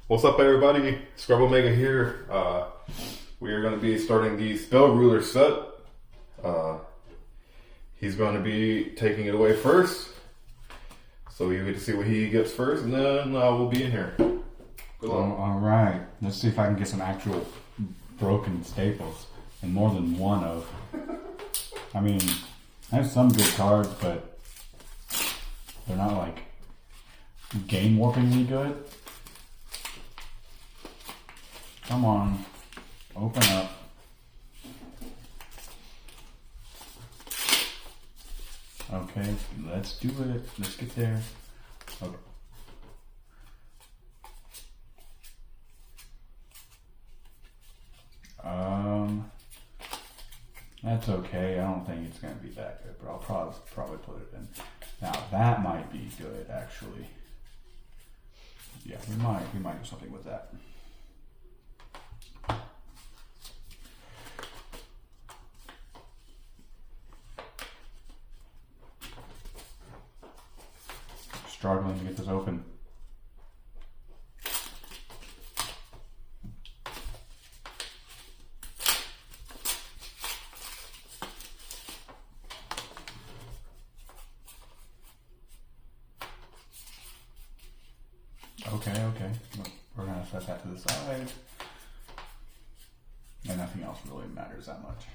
What's up, everybody? Scrub Omega here. We are going to be starting the spell ruler set. He's going to be taking it away first, so you get to see what he gets first, and then we'll be in here. Good luck. All right, let's see if I can get some actual broken staples, and more than one of. I mean, I have some good cards, but they're not like game warpingly good. Come on, open up. Okay, let's do it. Let's get there. Okay. That's okay. I don't think it's gonna be that good, but I'll probably put it in. Now that might be good, actually. Yeah, we might do something with that. Struggling to get this open. Okay. We're gonna set that to the side. And nothing else really matters that much.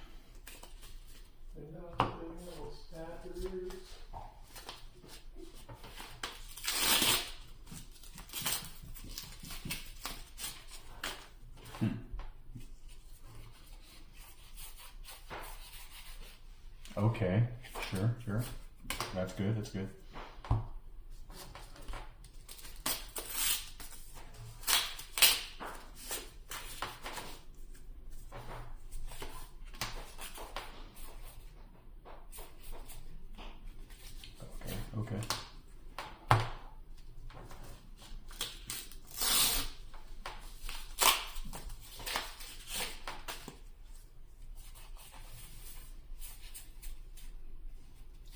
Okay, sure. That's good. Okay.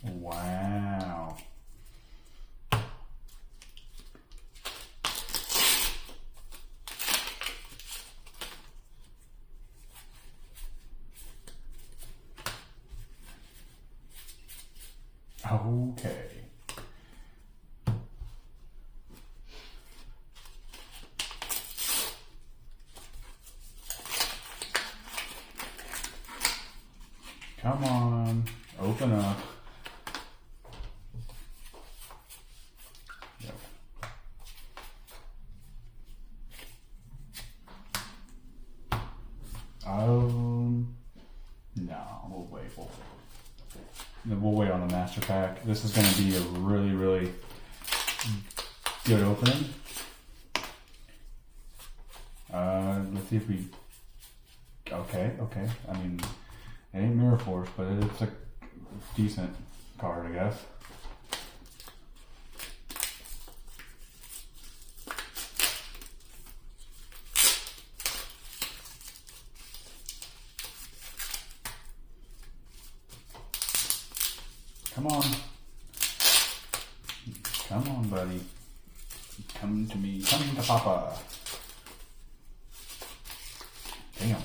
Wow. Okay. Come on, open up. Yep. No, we'll wait. We'll wait on the master pack. This is going to be a really good opening. Let's see if we. Okay. I mean, it ain't Mirror Force, but it's a decent card, I guess. Come on, buddy. Come to me. Come to Papa. Damn.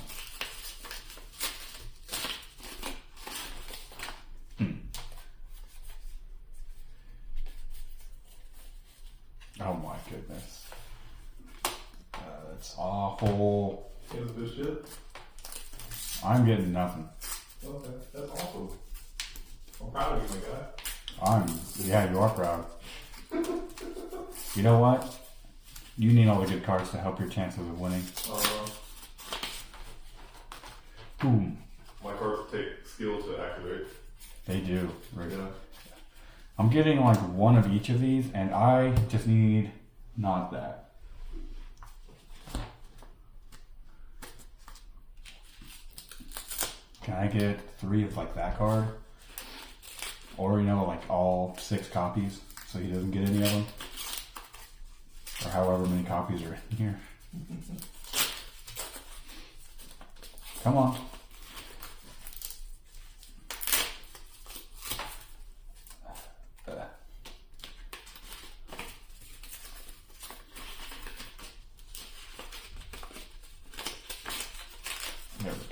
Oh my goodness. That's awful. Is this shit? I'm getting nothing. Okay, that's awesome. I'm proud of you, my guy. Yeah, you are proud. You know what? You need all the good cards to help your chances of winning. Boom. My cards take skill to activate. They do. Right. Yeah. I'm getting like one of each of these, and I just need not that. Can I get 3 of like that card? Or, like all 6 copies, so he doesn't get any of them? Or however many copies are in here. Come on.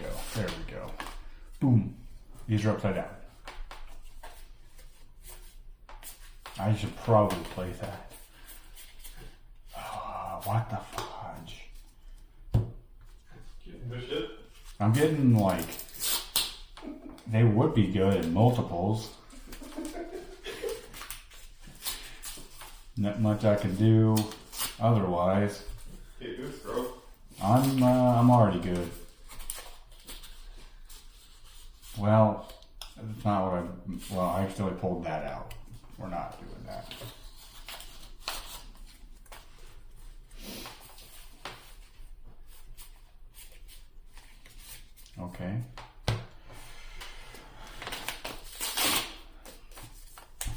go. There we go. Boom. These are upside down. I should probably play that. What the fudge? Getting this shit? I'm getting like... They would be good in multiples. Not much I can do otherwise. Hey, goose, bro. I'm already good. Well, it's not what I accidentally pulled that out. We're not doing that. Okay.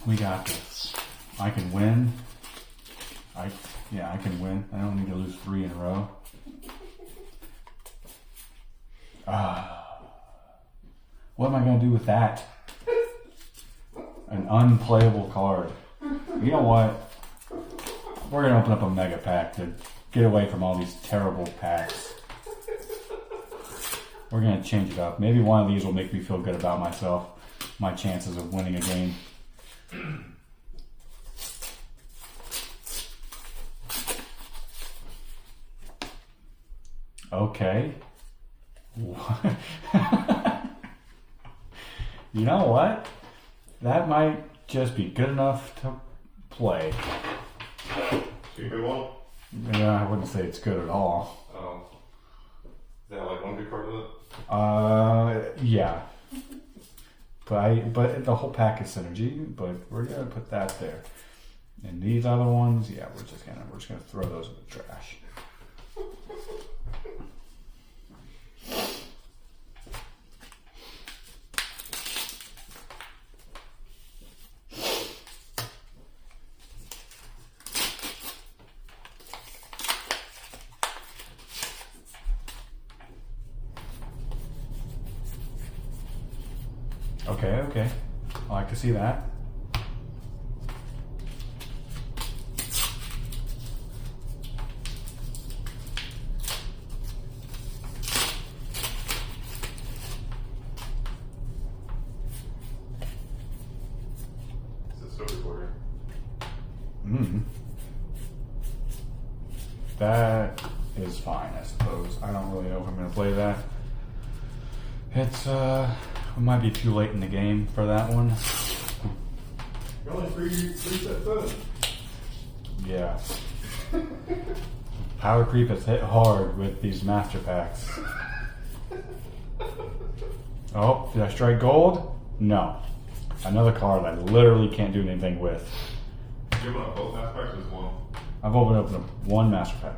We got this. I can win. I can win. I don't need to lose 3 in a row. What am I going to do with that? An unplayable card. You know what? We're going to open up a mega pack to get away from all these terrible packs. We're going to change it up. Maybe one of these will make me feel good about myself. My chances of winning a game. Okay. You know what? That might just be good enough to play. See a good one? Yeah, I wouldn't say it's good at all. Is that like one good card with it? Yeah. But the whole pack is synergy, but we're gonna put that there. And these other ones, yeah, we're just gonna throw those in the trash. Okay. I like to see that. It's a silver border. That is fine, I suppose. I don't really know if I'm going to play that. It might be too late in the game for that one. You're only three sets in. Yeah. Power creep has hit hard with these master packs. Oh, did I strike gold? No. Another card I literally can't do anything with. You open up both master packs or just one? I've opened up one master pack.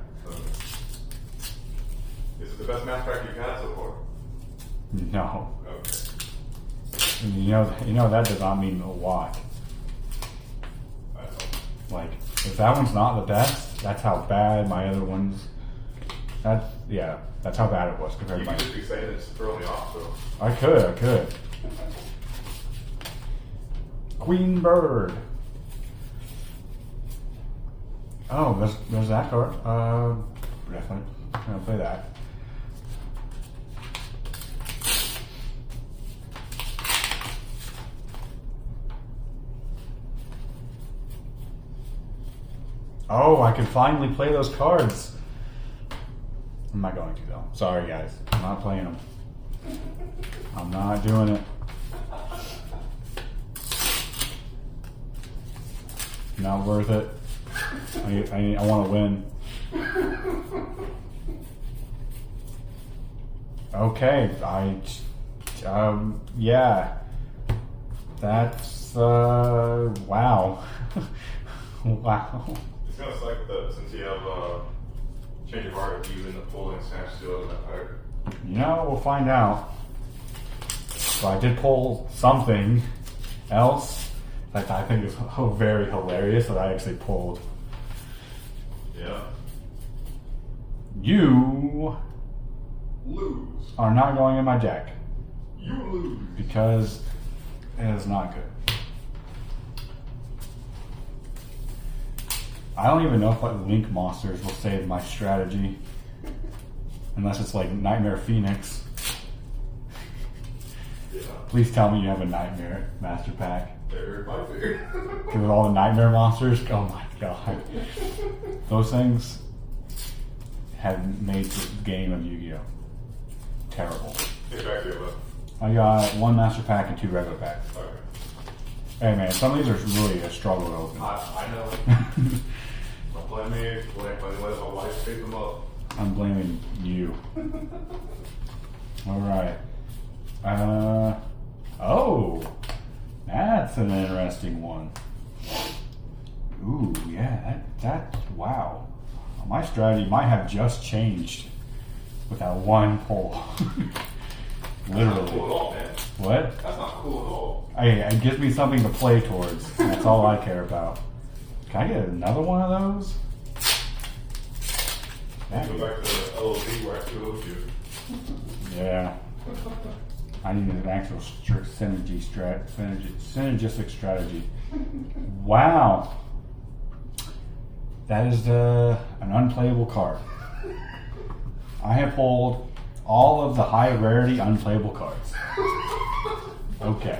Is it the best master pack you've had so far? No. Okay. And you know that does not mean a lot. I know. Like, if that one's not the best, that's how bad my other ones. That's how bad it was compared You to my. could just be saying it's throwing me off, though. I could. Queen Bird. Oh, there's that card. Definitely. I'm gonna play that. Oh, I can finally play those cards. I'm not going to though. Sorry guys, I'm not playing them. I'm not doing it. Not worth it. I want to win. Okay, yeah. That's, wow. Wow. It's gonna suck that since you have change of heart if you end up pulling Snatch Steel in that pack. You know, we'll find out. So I did pull something else that I think is very hilarious that I actually pulled. Yeah. You Lose. are not going in my deck You lose. because it is not good. I don't even know if like Link monsters will save my strategy. Unless it's like Nightmare Phoenix. Yeah. Please tell me you have a Nightmare Master Pack. They're my favorite. With all the Nightmare monsters? Oh my god. Those things have made the game of Yu-Gi-Oh! Terrible. Exactly. I got 1 Master Pack and 2 regular packs. Okay. Hey man, some of these are really a struggle to open. I know. Don't blame me. Blame my wife picked them up. I'm blaming you. Alright. Oh! That's an interesting one. Ooh, yeah, that, wow. My strategy might have just changed with that one pull. Literally. That's not cool at all, man. What? That's not cool at all. Hey, it gives me something to play towards. That's all I care about. Can I get another one of those? Go back to the LOD where I still owed you. Yeah. I need an actual synergistic strategy. Wow. That is an unplayable card. I have pulled all of the high rarity unplayable cards. Okay.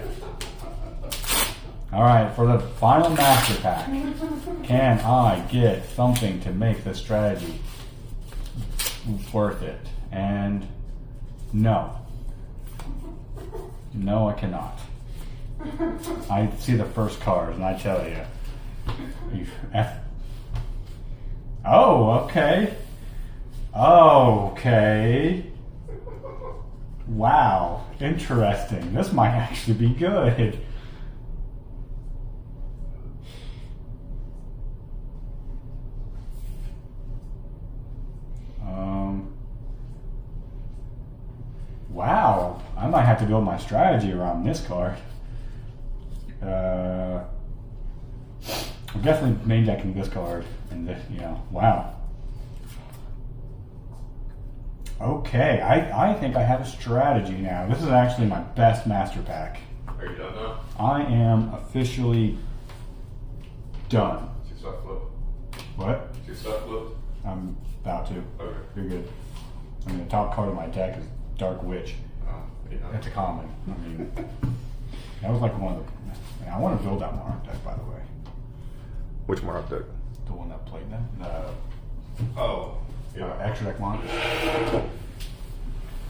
Alright, for the final master pack, can I get something to make the strategy worth it? And no. No, I cannot. I see the first card and I tell you. Oh, okay. Okay. Wow, interesting. This might actually be good. Wow, I might have to build my strategy around this card. I'm definitely main decking this card, and this, wow. Okay, I think I have a strategy now. This is actually my best master pack. Are you done now? I am officially done. Two stuff flipped. What? Two stuff flipped. I'm about to. Okay. You're good. I mean, the top card of my deck is Dark Witch. Yeah. That's a common. I mean, that was like one of the. And I want to build that Monarch deck, by the way. Which Monarch deck? The one that played that. Oh. Yeah. Extra deck Monarch.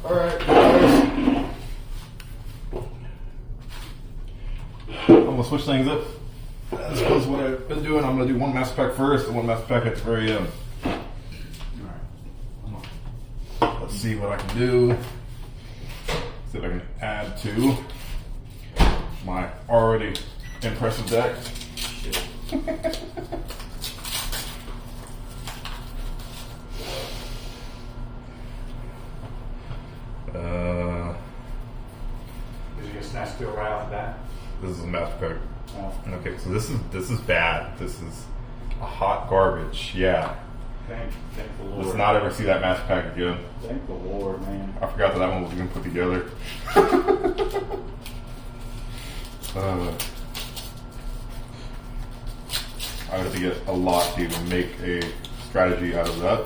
Alright, guys. I'm gonna switch things up. As opposed to what I've been doing, I'm gonna do one master pack first and one master pack at the very end. Alright. Let's see what I can do. See if I can add to my already impressive deck. Did you get snatched still right off the bat? This is a master pack. Oh. Okay, so this is bad. This is a hot garbage. Yeah. Thank the Lord. Let's not ever see that master pack again. Thank the Lord, man. I forgot that one was even put together. I have to get a lot to even make a strategy out of that.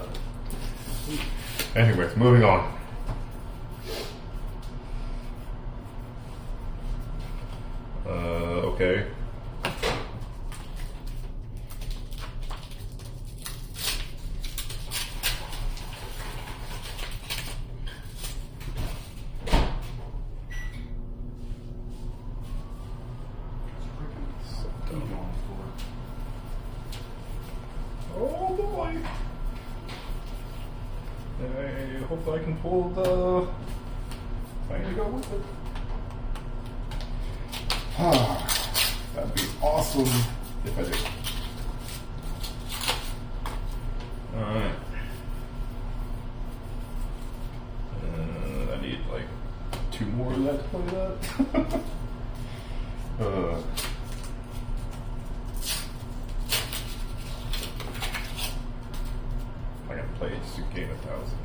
Anyways, moving on. Okay. Oh boy. I hope I can pull the thing to go with it. That'd be awesome if I did. Alright. I need like 2 more of that to play that. I gotta play just to gain 1,000.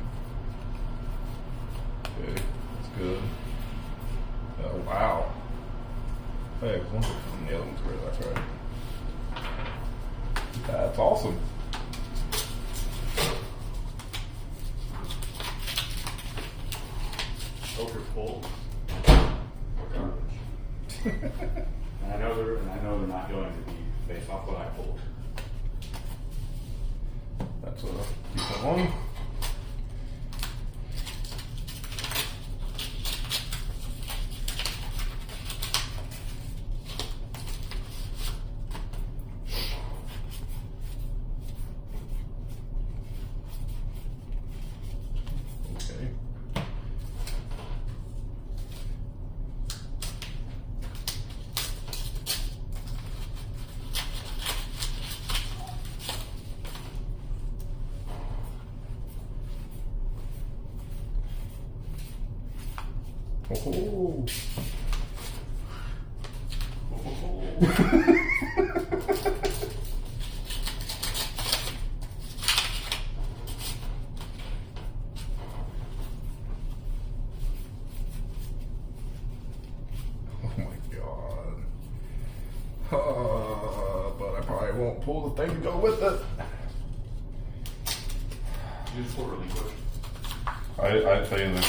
Okay, that's good. Oh wow. Hey, there's one from the other one's where that's right. That's awesome. Joker pull. Okay. And I know they're not going to be based off what I pulled. That's a decent one. Okay. Oh. Oh my god. But I probably won't pull the thing to go with it. You just pull relinquish. I'd say in this.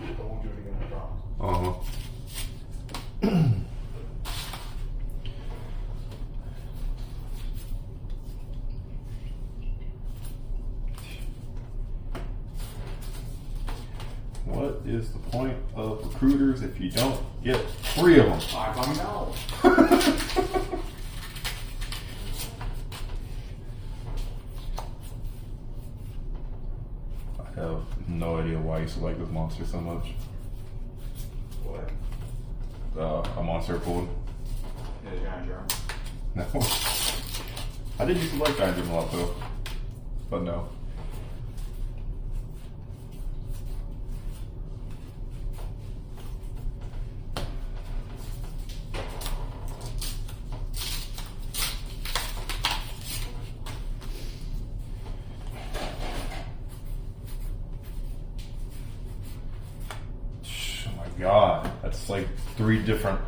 I won't do it again, I promise. Uh-huh. What is the point of recruiters if you don't get 3 of them? I find out. I have no idea why you like this monster so much. What? A monster pulled. Yeah, giant germ. No. I did used to like Giant Germ a lot though. But no. Oh my god. That's like 3 different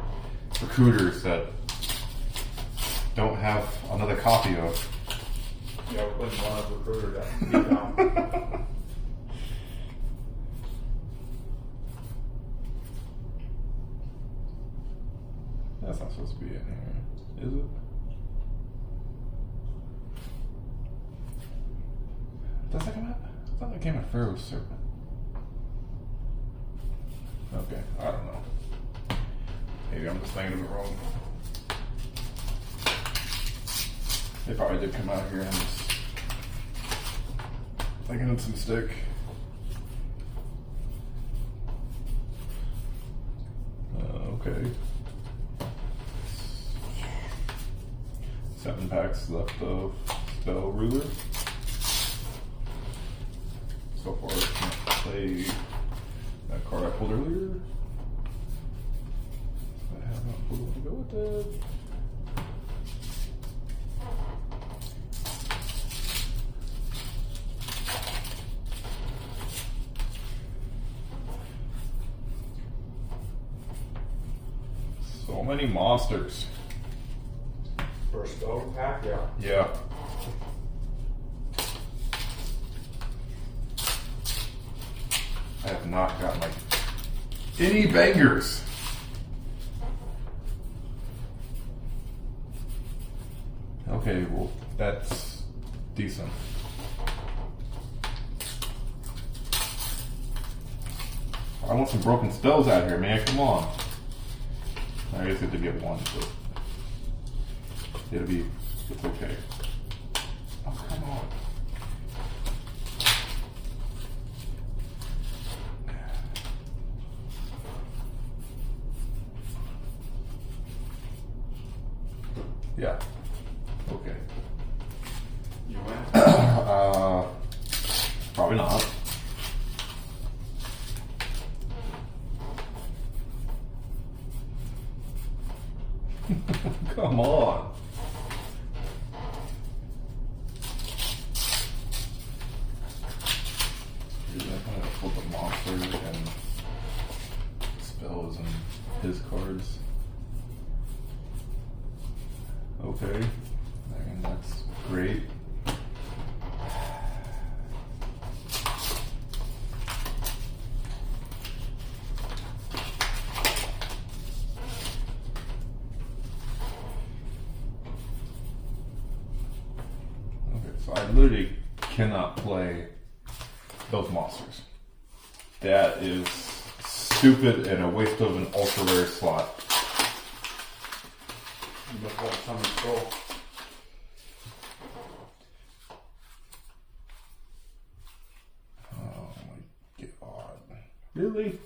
recruiters that don't have another copy of. Yeah, we're putting one of recruiter that deep down. That's not supposed to be in here, is it? Does that come out? I thought that came out first. Serpent. Okay, I don't know. Maybe I'm just thinking of it wrong. They probably did come out here and I'm just thinking it's a mistake. Okay. 7 packs left of Spell Ruler. So far, I can't play that card I pulled earlier. I have not pulled one to go with it. So many monsters. First spell pack, yeah. Yeah. I have not gotten like any bangers. Okay, well, that's decent. I want some broken spells out here, man. Come on. I guess it did get 1, so it's okay. Oh, come on. Yeah. Okay. You win? Probably not. Come on. You're gonna put the monster and So I literally cannot play those monsters. That is stupid and a waste of an ultra rare slot. Oh my god. Really?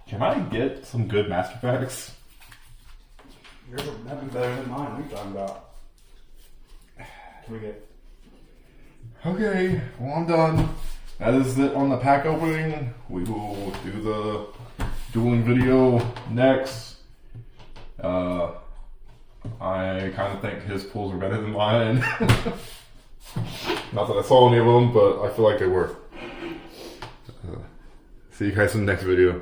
Can I get some good master packs? Yours will be better than mine. What are you talking about? Can we get? Okay, well I'm done. That is it on the pack opening. We will do the dueling video next. I kind of think his pulls are better than mine. Not that I saw any of them, but I feel like they were. See you guys in the next video.